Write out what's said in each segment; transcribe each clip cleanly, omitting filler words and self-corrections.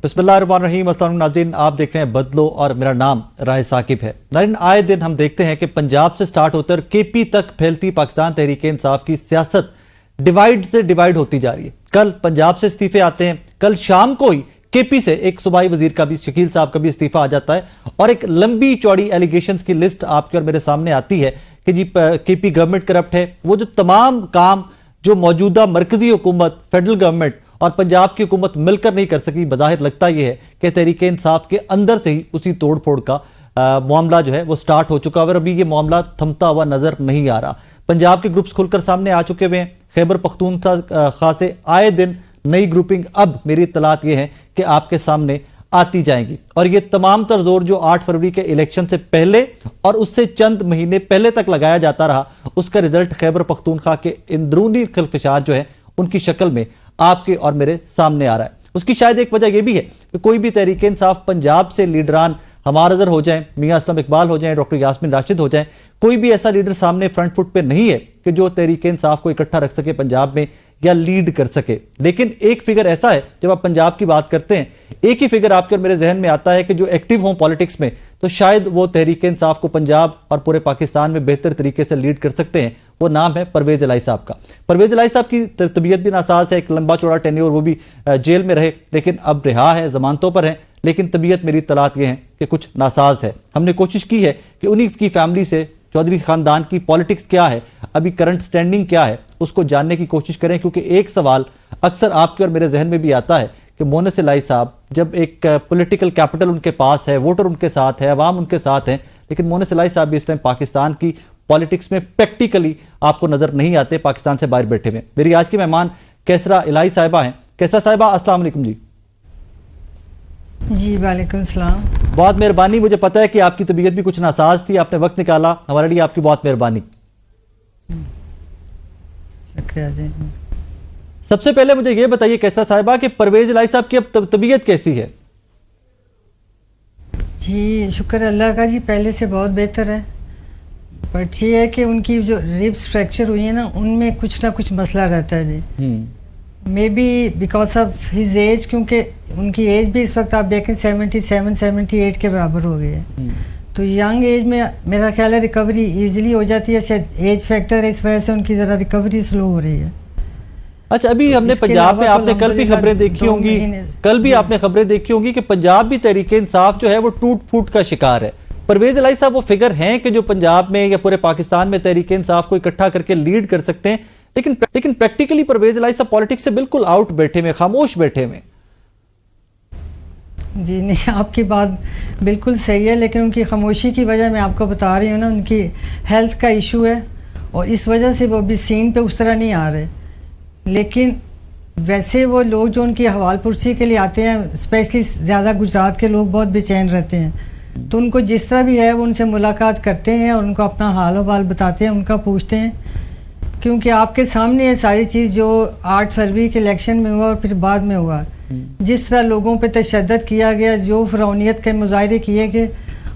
बिस्मिल्लाहिर्रहमानिर्रहीम। अस्सलाम नाज़रीन, आप देख रहे हैं बदलो और मेरा नाम राय साकिब है। नाज़रीन, आए दिन हम देखते हैं कि पंजाब से स्टार्ट होकर केपी तक फैलती पाकिस्तान तहरीक इंसाफ की सियासत डिवाइड से डिवाइड होती जा रही है। कल पंजाब से इस्तीफे आते हैं, कल शाम को ही केपी से एक सूबाई वजीर का भी, शकील साहब का भी इस्तीफा आ जाता है और एक लंबी चौड़ी एलिगेशंस की लिस्ट आपके और मेरे सामने आती है कि जी केपी गवर्नमेंट करप्ट है। वो जो तमाम काम जो मौजूदा मरकजी हुकूमत, फेडरल गवर्नमेंट और पंजाब की हुकूमत मिलकर नहीं कर सकी, बज़ाहिर लगता यह है कि तहरीक इंसाफ के अंदर से ही उसी तोड़ फोड़ का मामला जो है वो स्टार्ट हो चुका है और अभी ये मामला थमता हुआ नजर नहीं आ रहा। पंजाब के ग्रुप्स खुलकर सामने आ चुके हुए हैं। खैबर पख्तूनख्वा से आए दिन नई ग्रुपिंग अब मेरी इत्तलात ये है कि आपके सामने आती जाएंगी और ये तमाम तर जोर जो 8 फरवरी के इलेक्शन से पहले और उससे चंद महीने पहले तक लगाया जाता रहा, उसका रिजल्ट खैबर पख्तूनख्वा के अंदरूनी खिलफिशात जो है उनकी शक्ल में आपके और मेरे सामने आ रहा है। उसकी शायद एक वजह यह भी है कि कोई भी तहरीक इंसाफ पंजाब से लीडरान हमारा अजहर हो जाए, मियां असलम इकबाल हो जाए, डॉक्टर यास्मीन राशिद हो जाए, कोई भी ऐसा लीडर सामने फ्रंट फुट पे नहीं है कि जो तहरीक इंसाफ को इकट्ठा रख सके पंजाब में या लीड कर सके। लेकिन एक फिगर ऐसा है, जब आप पंजाब की बात करते हैं, एक ही फिगर आपके और मेरे जहन में आता है कि जो एक्टिव हो पॉलिटिक्स में, तो शायद वो तहरीक इंसाफ को पंजाब और पूरे पाकिस्तान में बेहतर तरीके से लीड कर सकते हैं। वो नाम है परवेज इलाही साहब का। परवेज इलाही साहब की तबीयत भी नासाज है, एक लंबा चौड़ा टेन्योर, वो भी जेल में रहे लेकिन अब रिहा है, जमानतों पर है, लेकिन तबीयत मेरी तलात ये है कि कुछ नासाज है। हमने कोशिश की है कि उन्हीं की फैमिली से, चौधरी खानदान की पॉलिटिक्स क्या है, अभी करंट स्टैंडिंग क्या है, उसको जानने की कोशिश करें, क्योंकि एक सवाल अक्सर आपके और मेरे जहन में भी आता है कि मोहनिस इलाही साहब जब एक पॉलिटिकल कैपिटल उनके पास है, वोटर उनके साथ है, अवाम उनके साथ है, लेकिन मोहनिस इलाही साहब भी इस टाइम पाकिस्तान की पॉलिटिक्स में प्रैक्टिकली आपको नजर नहीं आते, पाकिस्तान से बाहर बैठे हुए। मेरी आज की मेहमान कैसरा इलाही साहिबा हैं। कैसरा साहिबा, अस्सलाम वालेकुम जी। जी वालेकुम सलाम। बहुत मेहरबानी, मुझे पता है कि आपकी तबीयत भी कुछ नासाज थी, आपने वक्त निकाला हमारे लिए, आपकी बहुत मेहरबानी। शुक्रिया जी। सबसे पहले मुझे यह बताइए कैसरा साहिबा कि परवेज इलाही साहब की अब तबीयत कैसी है? जी शुक्र अल्लाह का जी, पहले से बहुत बेहतर है, बट ये है कि उनकी जो रिब्स फ्रैक्चर हुई है ना, उनमें कुछ ना कुछ मसला रहता है जी। May be because of his age, क्योंकि उनकी एज भी इस वक्त आप देखें 77-78 के बराबर हो गई है। तो यंग एज में मेरा ख्याल है रिकवरी इजीली हो जाती है, शायद एज फैक्टर है, इस वजह से उनकी ज़रा रिकवरी स्लो हो रही है। अच्छा, अभी हमने पंजाब में, आपने कल भी खबरें देखी होंगी, आपने खबरें देखी होंगी कि पंजाब भी तहरीक इंसाफ जो है वो टूट फूट का शिकार है। परवेज इलाही साहब वो फिगर हैं कि जो पंजाब में या पूरे पाकिस्तान में तहरीक इंसाफ को इकट्ठा करके लीड कर सकते हैं, लेकिन प्रैक्टिकली परवेज इलाही साहब पॉलिटिक्स से बिल्कुल आउट बैठे हुए, खामोश बैठे हुए। जी नहीं, आपकी बात बिल्कुल सही है, लेकिन उनकी खामोशी की वजह मैं आपको बता रही हूँ ना, उनकी हेल्थ का इशू है और इस वजह से वो भी सीन पे उस तरह नहीं आ रहे। लेकिन वैसे वो लोग जो उनकी हवालपुरसी के लिए आते हैं, स्पेशली ज़्यादा गुजरात के लोग बहुत बेचैन रहते हैं, तो उनको जिस तरह भी है वो उनसे मुलाकात करते हैं और उनको अपना हाल हवाल बताते हैं, उनका पूछते हैं, क्योंकि आपके सामने ये सारी चीज़ जो 8 फरवरी के इलेक्शन में हुआ और फिर बाद में हुआ, जिस तरह लोगों पे तशद्दुद किया गया, जो फ़िरौनियत के मुजाहरे किए गए,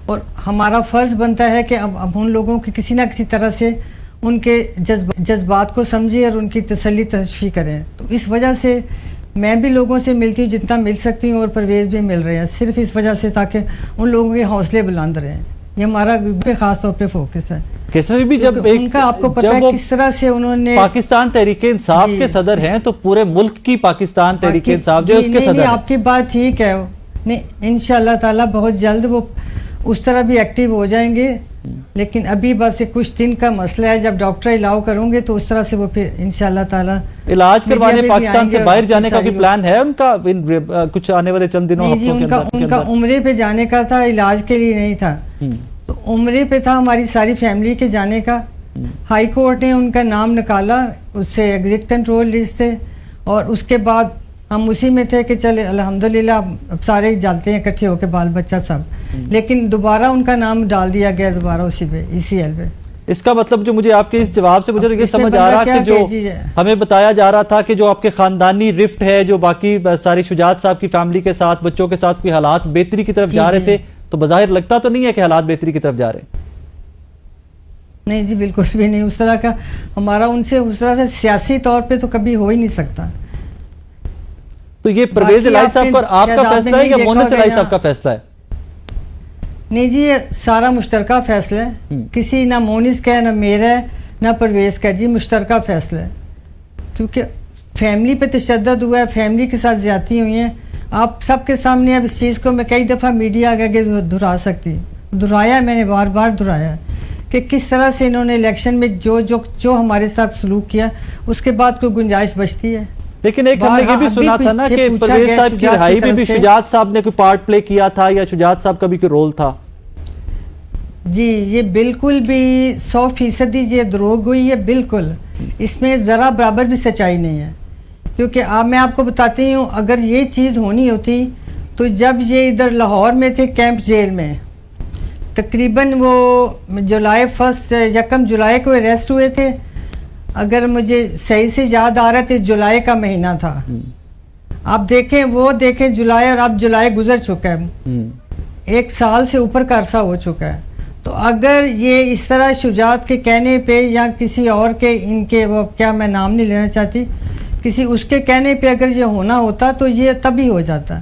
और हमारा फ़र्ज़ बनता है कि अब उन लोगों की किसी ना किसी तरह से उनके जज्बात को समझे और उनकी तसल्ली तशफ़ी करें। तो इस वजह से मैं भी लोगों से मिलती हूँ जितना मिल सकती हूँ, और परवेज़ भी मिल रहे हैं, सिर्फ इस वजह से ताकि उन लोगों के हौसले बुलंद रहें। ये हमारा ख़ास तौर पे फोकस है। कैसे भी जब उनका आपको पता है किस तरह से उन्होंने, पाकिस्तान तहरीक इंसाफ के सदर हैं, तो पूरे मुल्क की पाकिस्तान तहरीक इंसाफ जो उसके सदर, आपकी बात ठीक है, नहीं इंशाअल्लाह ताला बहुत जल्द वो उस तरह भी एक्टिव हो जाएंगे, लेकिन अभी बस कुछ दिन का मसला है, जब डॉक्टर अलाउ करोगे तो उस तरह से वो फिर इंशाअल्लाह ताला इलाज करवाने पाकिस्तान से बाहर जाने का भी प्लान है उनका कुछ आने वाले चंद दिनों, जी उनका उम्रे पे जाने का था, इलाज के लिए नहीं था। तो उम्रे पे था हमारी सारी फैमिली के जाने का। हाई कोर्ट ने उनका नाम निकाला उससे एग्जिट कंट्रोल लिस्ट से, और उसके बाद हम उसी में थे कि चले अल्हम्दुलिल्लाह अब सारे जाते हैं इकट्ठे होकर, बाल बच्चा सब, लेकिन दोबारा उनका नाम डाल दिया गया दोबारा उसी पे, ECL पे। इसका मतलब जो मुझे आपके इस जवाब से मुझे ये समझ आ रहा कि जो हमें बताया जा रहा था कि जो आपके खानदानी रिफ्ट है, जो बाकी सारी शुजात साहब की फैमिली के साथ, बच्चों के साथ कोई हालात बेहतरी की तरफ जा रहे थे, तो बज़ाहिर लगता तो नहीं है कि हालात बेहतरी की तरफ जा रहे हैं। नहीं जी बिल्कुल भी नहीं, उस तरह का हमारा उनसे उस तरह से सियासी तौर पे तो कभी हो ही नहीं सकता। तो ये परवेज बाकी इलाही साहब आपने पर आपका शायद फैसला है आपने या नहीं मोनिस देखा इलाही होगा साहब का फैसला है? नहीं जी, ये सारा मुश्तरका फैसला है। किसी ना मोनिस का है, ना मेरा है, ना परवेज का। जी मुश्तरका फैसला है, क्योंकि फैमिली पे तशद्दुद हुआ है, फैमिली के साथ ज्यादती हुई है। आप सबके सामने अब इस चीज़ को मैं कई दफ़ा मीडिया आगे दोहरा सकती, दोहराया मैंने, बार बार दोहराया कि किस तरह से इन्होंने इलेक्शन में जो हमारे साथ सलूक किया, उसके बाद कोई गुंजाइश बचती है। लेकिन एक हमने ये भी सुना था ना कि परवेज साहब की रिहाई में भी शुजात साहब ने कोई पार्ट प्ले किया था, या शुजात साहब का भी कोई रोल था? जी ये बिल्कुल भी 100% ये दरोग हुई है, बिल्कुल इसमें ज़रा बराबर भी सच्चाई नहीं है। क्योंकि मैं आपको बताती हूँ, अगर ये चीज़ होनी होती तो जब ये इधर लाहौर में थे कैंप जेल में, तकरीबन वो जुलाई 1 जुलाई को अरेस्ट हुए थे। अगर मुझे सही से याद आ रहा है तो जुलाई का महीना था। आप देखें, वो देखें जुलाई, और अब जुलाई गुजर चुका है, 1 साल से ऊपर का अरसा हो चुका है। तो अगर ये इस तरह शुजात के कहने पे या किसी और के, इनके वो क्या, मैं नाम नहीं लेना चाहती, किसी उसके कहने पे अगर ये होना होता तो ये तभी हो जाता।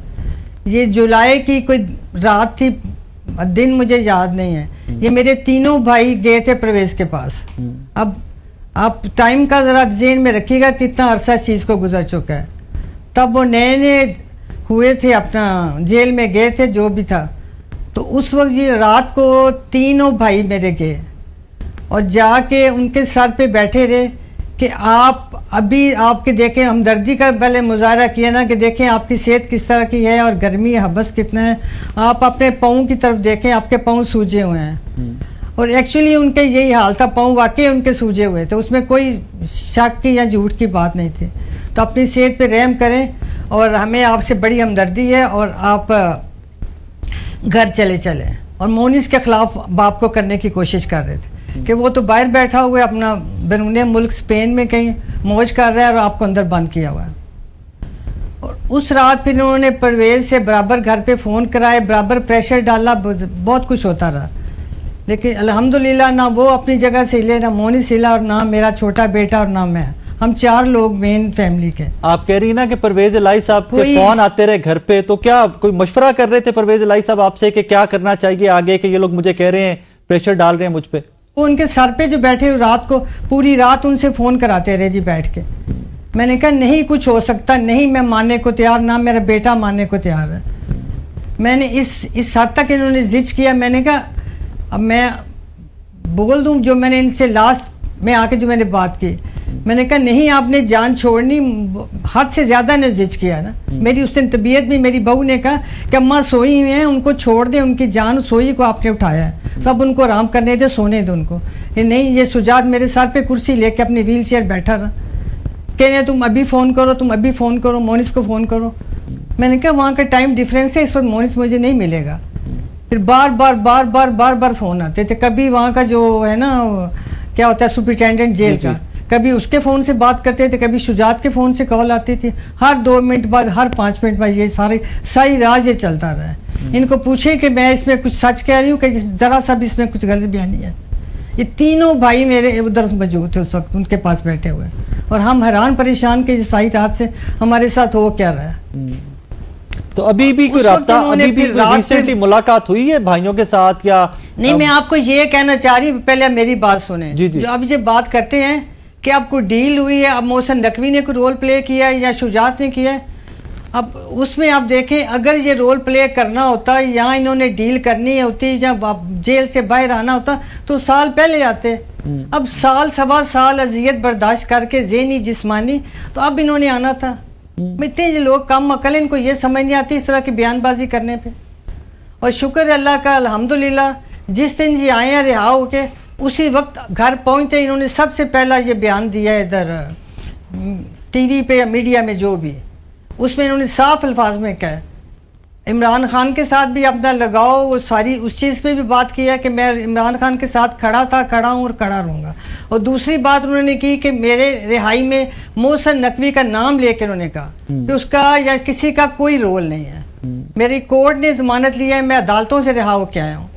ये जुलाई की कोई रात थी, दिन मुझे याद नहीं है। ये मेरे तीनों भाई गए थे परवेज के पास। अब आप टाइम का ज़रा ज़हन में रखिएगा कितना अरसा चीज़ को गुजर चुका है। तब वो नए नए हुए थे, अपना जेल में गए थे, जो भी था। तो उस वक्त ये रात को तीनों भाई मेरे गए और जाके उनके सर पे बैठे रहे कि आप अभी आपके देखें, हमदर्दी का पहले मुजाहरा किया ना कि देखें आपकी सेहत किस तरह की है और गर्मी हबस कितना है। आप अपने पाँव की तरफ देखें, आपके पाँव सूजे हुए हैं। और एक्चुअली उनके यही हाल था, पाँव वाकई उनके सूजे हुए थे, उसमें कोई शक की या झूठ की बात नहीं थी। तो अपनी सेहत पे रहम करें और हमें आपसे बड़ी हमदर्दी है, और आप घर चले। और मोनिस के ख़िलाफ़ बाप को करने की कोशिश कर रहे थे कि वो तो बाहर बैठा हुआ है, अपना बैरून मुल्क स्पेन में कहीं मौज कर रहा है, और आपको अंदर बंद किया हुआ है। और उस रात फिर उन्होंने परवेज से बराबर घर पे फ़ोन कराए, बराबर प्रेशर डाला, बहुत कुछ होता रहा। लेकिन अल्हम्दुलिल्लाह ना वो अपनी जगह से हिले, ना मोनिस हिला, और ना मेरा छोटा बेटा, और ना मैं। हम 4 लोग मेन फैमिली के। आप कह रही ना कि परवेज इलाही साहब के फोन आते रहे घर पे, तो क्या कोई मशवरा कर रहे थे परवेज इलाही साहब आपसे कि क्या करना चाहिए आगे, कि ये लोग मुझे कह रहे हैं, प्रेशर डाल रहे हैं मुझ पे? वो उनके सर पे जो बैठे हुए, रात को पूरी रात उनसे फ़ोन कराते रहे जी बैठ के। मैंने कहा नहीं कुछ हो सकता, नहीं मैं मानने को तैयार, ना मेरा बेटा मानने को तैयार है। मैंने इस हद तक इन्होंने जिद किया। मैंने कहा अब मैं बोल दूं जो मैंने इनसे लास्ट में आके जो मैंने बात की, मैंने कहा नहीं आपने जान छोड़नी, हद से ज़्यादा ने जिद किया ना। मेरी उस दिन तबीयत भी, मेरी बहू ने कहा कि अम्मा सोई हुई हैं, उनको छोड़ दें, उनकी जान सोई को आपने उठाया है, तो अब उनको आराम करने दे, सोने दे उनको। ये नहीं, ये सुजात मेरे सर पे कुर्सी लेके अपनी व्हील चेयर बैठा रहा, कहने तुम अभी फ़ोन करो, तुम अभी फ़ोन करो, मोनिस को फ़ोन करो। मैंने कहा वहाँ का टाइम डिफरेंस है, इस वक्त मोनिस मुझे नहीं मिलेगा। फिर बार बार फ़ोन आते थे। कभी वहाँ का जो है ना, क्या होता है सुपरिटेंडेंट जेल का, कभी उसके फ़ोन से बात करते थे, कभी शुजात के फ़ोन से कॉल आती थी। हर 2 मिनट बाद, हर 5 मिनट बाद ये सारी राज ये चलता रहा है। इनको पूछे कि मैं इसमें कुछ सच कह रही हूँ कि ज़रा सा भी इसमें कुछ गलत बयानी है। ये तीनों भाई मेरे उधर मौजूद थे उस वक्त, उनके पास बैठे हुए, और हम हैरान परेशान के सही रात से हमारे साथ हो क्या रहा है। तो अभी भी कोई राब्ता, अभी भी रिसेंटली मुलाकात हुई है भाइयों के साथ या नहीं? मैं आपको ये कहना चाह रही हूँ, पहले मेरी बात सुने। जो अब ये बात करते हैं कि अब कोई डील हुई है, अब मोहसिन नकवी ने कोई रोल प्ले किया है या शुजात ने किया है, अब उसमें आप देखें अगर ये रोल प्ले करना होता या इन्होंने डील करनी होती या जेल से बाहर आना होता तो साल पहले आते। अब साल सवा साल अजियत बर्दाश्त करके ज़हनी जिस्मानी, तो अब इन्होंने आना था। इतने ये लोग कम अकल, इनको ये समझ नहीं आती इस तरह की बयानबाजी करने पे। और शुक्र अल्लाह का, अल्हम्दुलिल्लाह, जिस दिन ये आए हैं रिहा होके, उसी वक्त घर पहुंचते इन्होंने सबसे पहला ये बयान दिया इधर टीवी पे या मीडिया में जो भी, उसमें इन्होंने साफ अल्फाज में कहा इमरान खान के साथ भी अपना लगाओ, वो सारी उस चीज़ पे भी बात किया कि मैं इमरान खान के साथ खड़ा था, खड़ा हूँ और खड़ा रहूँगा। और दूसरी बात उन्होंने की कि मेरे रिहाई में मोहसिन नकवी का नाम लेकर उन्होंने कहा कि उसका या किसी का कोई रोल नहीं है। मेरी कोर्ट ने जमानत लिया है, मैं अदालतों से रिहा होकर आया हूँ।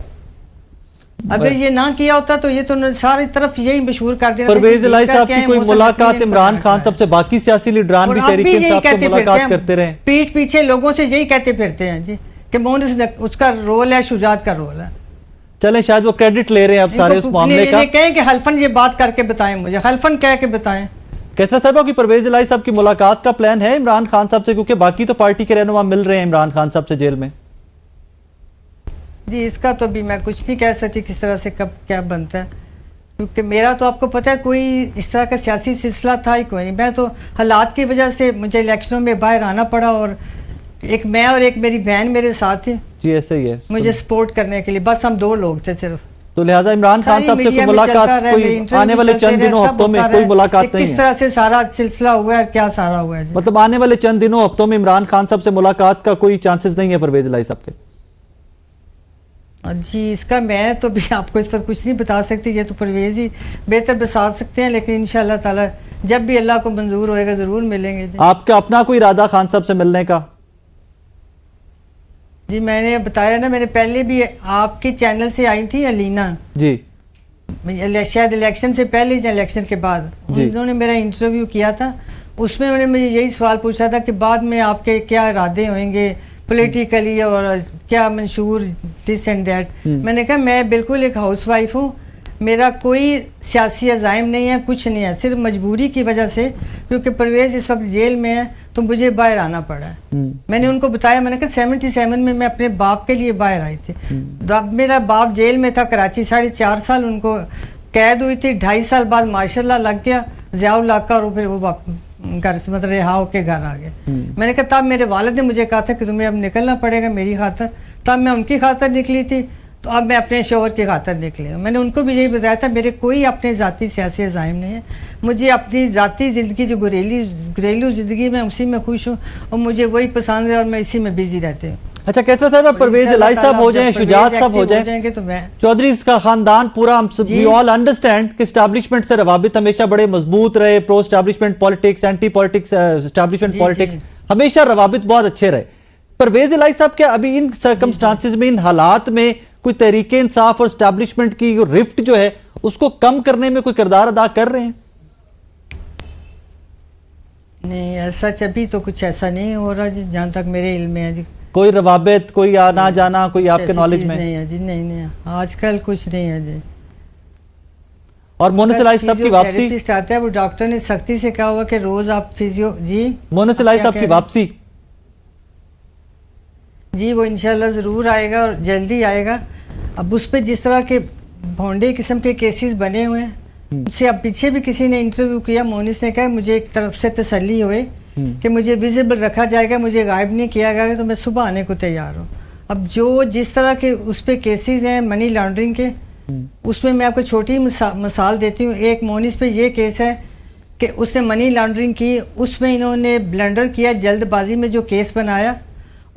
अगर ये ना किया होता तो ये तो सारी तरफ यही मशहूर कर देना। परवेज इलाही साहब की कोई मुलाकात इमरान खान साहब से, बाकी सियासी लीडरान भी तहरीक इंसाफ से मुलाकात करते रहे, पीठ पीछे लोगों से यही कहते फिरते हैं जी कि मोहनिस उसका रोल है, शुजात का रोल है। चले शायद वो क्रेडिट ले रहे हैं अब सारे उस मामले का। कहें कि हल्फन ये बात करके बताएं, मुझे हल्फन कह के बताएं। कैसरा साहब की परवेज इलाही साहब की मुलाकात का प्लान है इमरान खान साहब से, क्योंकि बाकी तो पार्टी के रहनुमा मिल रहे हैं इमरान खान साहब से जेल में? जी इसका तो भी मैं कुछ नहीं कह सकती किस तरह से कब क्या बनता है, क्योंकि मेरा तो आपको पता है कोई इस तरह का सियासी सिलसिला था ही कोई नहीं। मैं तो हालात की वजह से मुझे इलेक्शनों में बाहर आना पड़ा और एक मैं और एक मेरी बहन मेरे साथ थी जी, ऐसे ही है मुझे सपोर्ट करने के लिए, बस हम 2 लोग थे सिर्फ। तो लिहाजा इमरान खान साहब से कोई मुलाकात कोई आने वाले चंद दिनों हफ्तों में कोई मुलाकात नहीं है? किस तरह से सारा सिलसिला हुआ है, क्या सारा हुआ है? मतलब आने वाले चंद दिनों हफ्तों में इमरान खान साहब से मुलाकात का कोई चांसेस नहीं है परवेज इलाही साहब के? जी इसका मैं तो भी आपको इस पर कुछ नहीं बता सकती, ये तो परवेज ही बेहतर बता सकते हैं, लेकिन इंशाल्लाह ताला जब भी अल्लाह को मंजूर होएगा जरूर मिलेंगे जी। आपका अपना कोई इरादा खान साहब से मिलने का? जी मैंने बताया ना, मैंने पहले भी आपके चैनल से आई थी अलीना जी, शायद इलेक्शन से पहले या इलेक्शन के बाद, उन्होंने मेरा इंटरव्यू किया था। उसमें उन्होंने मुझे यही सवाल पूछा था कि बाद में आपके क्या इरादे होंगे पॉलिटिकली और क्या मंशूर दिस एंड दैट। मैंने कहा मैं बिल्कुल एक हाउसवाइफ हूँ, मेरा कोई सियासी अज़ाइम नहीं है, कुछ नहीं है, सिर्फ मजबूरी की वजह से क्योंकि परवेज इस वक्त जेल में है तो मुझे बाहर आना पड़ा है। मैंने उनको बताया, मैंने कहा 77 में मैं अपने बाप के लिए बाहर आई थी। मेरा बाप जेल में था कराची, 4.5 साल उनको कैद हुई थी, 2.5 साल बाद माशाल्लाह लग गया ज़ियाउल हक का और फिर वो घर से मतलब रिहा होके घर आ गए। मैंने कहा तब मेरे वालिद ने मुझे कहा था कि तुम्हें अब निकलना पड़ेगा मेरी खातर, तब मैं उनकी खातर निकली थी, तो अब मैं अपने शोहर की खातर निकली हूँ। मैंने उनको भी यही बताया था मेरे कोई अपने ज़ाती सियासी अज़ाइम नहीं है, मुझे अपनी ज़ाती ज़िंदगी जो घरेलू ज़िंदगी में उसी में खुश हूँ और मुझे वही पसंद है और मैं इसी में बिजी रहती हूँ। अच्छा कैसरा साहब, परवेज इलाही साहब हो जाए, शुजात साहब हो जाएंगे तो मैं चौधरी का खानदान पूरा, वी ऑल अंडरस्टैंड कि एस्टैब्लिशमेंट से रवाबित हमेशा बड़े मजबूत रहे, pro establishment politics, anti politics, establishment politics, हमेशा रवाबित बहुत अच्छे रहे। परवेज इलाही साहब क्या अभी इन सर्कमस्टांसिस में, इन हालात में कोई तहरीके इंसाफ और एस्टैब्लिशमेंट की रिफ्ट जो है उसको कम करने में कोई किरदार अदा कर रहे हैं? नहीं ऐसा अभी तो कुछ ऐसा नहीं हो रहा जी, जहाँ तक मेरे इल्म में है जी। कोई रवाबित, कोई आना जाना, कोई आपके नॉलेज में? नहीं है जी, नहीं आजकल कुछ नहीं है जी। और मोहनिस इलाही साहब की वापसी आता है वो डॉक्टर ने सख्ती से कहा हुआ कि रोज आप फिजियो जी। मोहनिस इलाही साहब की वापसी जी वो इंशाल्लाह ज़रूर आएगा और जल्दी आएगा। अब उस पर जिस तरह के भोंडे किस्म के केसेस बने हुए हैं, उससे अब पीछे भी किसी ने इंटरव्यू किया, मोहनिस ने कहा मुझे एक तरफ से तसल्ली हुई कि मुझे विजिबल रखा जाएगा, मुझे गायब नहीं किया जाएगा, तो मैं सुबह आने को तैयार हूँ। अब जो जिस तरह के उस पर केसेस हैं मनी लॉन्ड्रिंग के, उसमें मैं आपको छोटी मिसाल देती हूँ। एक मोहनिस पे ये केस है कि उसने मनी लॉन्ड्रिंग की, उसमें इन्होंने ब्लंडर किया, जल्दबाजी में जो केस बनाया,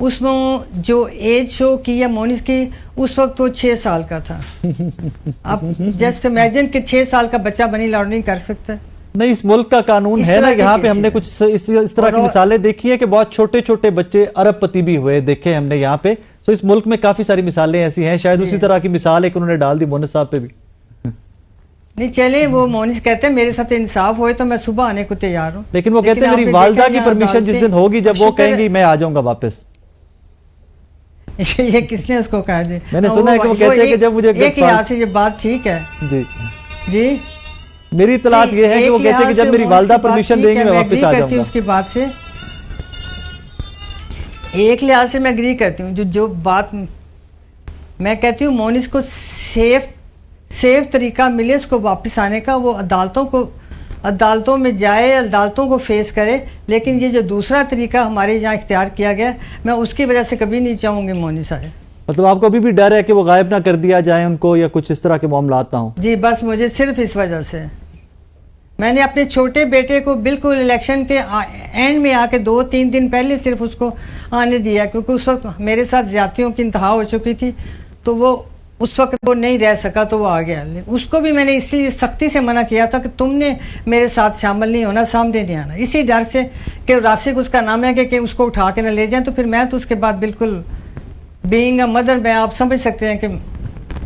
उसमें जो एज शो की है मोहनिस की उस वक्त वो 6 साल का था। आप जस्ट इमेजिन कि 6 साल का बच्चा मनी लॉन्ड्रिंग कर सकता है? नहीं, इस मुल्क का कानून है ना, यहाँ पे हमने कुछ इस तरह की मिसालें देखी है कि बहुत छोटे छोटे बच्चे अरबपति भी हुए देखे हमने यहाँ पे। तो इस मुल्क में काफी सारी मिसालें ऐसी हैं, शायद उसी तरह की मिसाल एक उन्होंने डाल दी मोहनिस साहब पे भी। नहीं चले, वो मोहनिस कहते हैं मेरे साथ इंसाफ होए तो मैं सुबह आने को तैयार हूँ, लेकिन वो कहते हैं मेरी वालदा की परमिशन जिस दिन होगी जब वो कहेंगी मैं आ जाऊंगा वापस। ये किसने उसको कहा जी? मैंने सुना है कि वो कहते हैं कि जब मुझे एक लिहाज से ये बात ठीक है जी जी, मेरी इतलात ये है कि वो कहते हैं कि जब मेरी वालदा परमिशन देंगी मैं वापस आ जाऊंगा। उसकी बात से एक लिहाज से मैं एग्री करती हूँ। जो बात मैं कहती हूँ मोहनिस को सेफ तरीका मिले उसको वापस आने का, वो अदालतों में जाए, अदालतों को फेस करे। लेकिन ये जो दूसरा तरीका हमारे यहाँ इख्तियार किया गया, मैं उसकी वजह से कभी नहीं चाहूँगी मोहनिस आए। मतलब आपको अभी भी डर है कि वो गायब ना कर दिया जाए उनको, या कुछ इस तरह के मामलात ना हो? जी बस मुझे सिर्फ इस वजह से, मैंने अपने छोटे बेटे को बिल्कुल इलेक्शन के एंड में आके 2-3 दिन पहले सिर्फ उसको आने दिया, क्योंकि उस वक्त मेरे साथ ज्यादतियों की इंतहा हो चुकी थी, तो वो उस वक्त वो नहीं रह सका तो वो आ गया। उसको भी मैंने इसलिए सख्ती से मना किया था कि तुमने मेरे साथ शामिल नहीं होना, सामने नहीं आना, इसी डर से कि रासिक उसका नाम है कि उसको उठा के ना ले जाएं। तो फिर मैं तो उसके बाद बिल्कुल बीइंग अ मदर, मैं आप समझ सकते हैं कि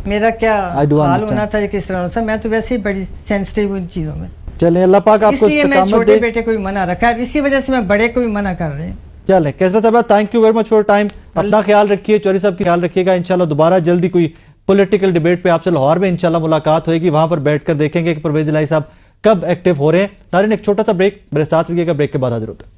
मेरा क्या I do हाल understand. होना था, ये किस तरह होना था। मैं तो वैसे ही बड़ी सेंसिटिव हूँ इन चीज़ों में, चलें, अल्लाह पाक आपको इसलिए मैं इस्तिकामत छोटे दे। बेटे को भी मना रखा है, इसी वजह से मैं बड़े को भी मना कर रही हूँ। चलें, कैसरा साहब, thank you very much for time. अपना ख्याल रखिए, चौधरी साहब की ख्याल रखिएगा। इंशाल्लाह दोबारा जल्दी कोई पॉलिटिकल डिबेट पे आपसे लाहौर में इंशाल्लाह मुलाकात होगी, वहां पर बैठकर देखेंगे कि परवेज इलाही साहब कब एक्टिव हो रहे हैं। नारिन, एक छोटा सा ब्रेक मेरे साथ रहिएगा, ब्रेक के बाद हाजिर होते हैं।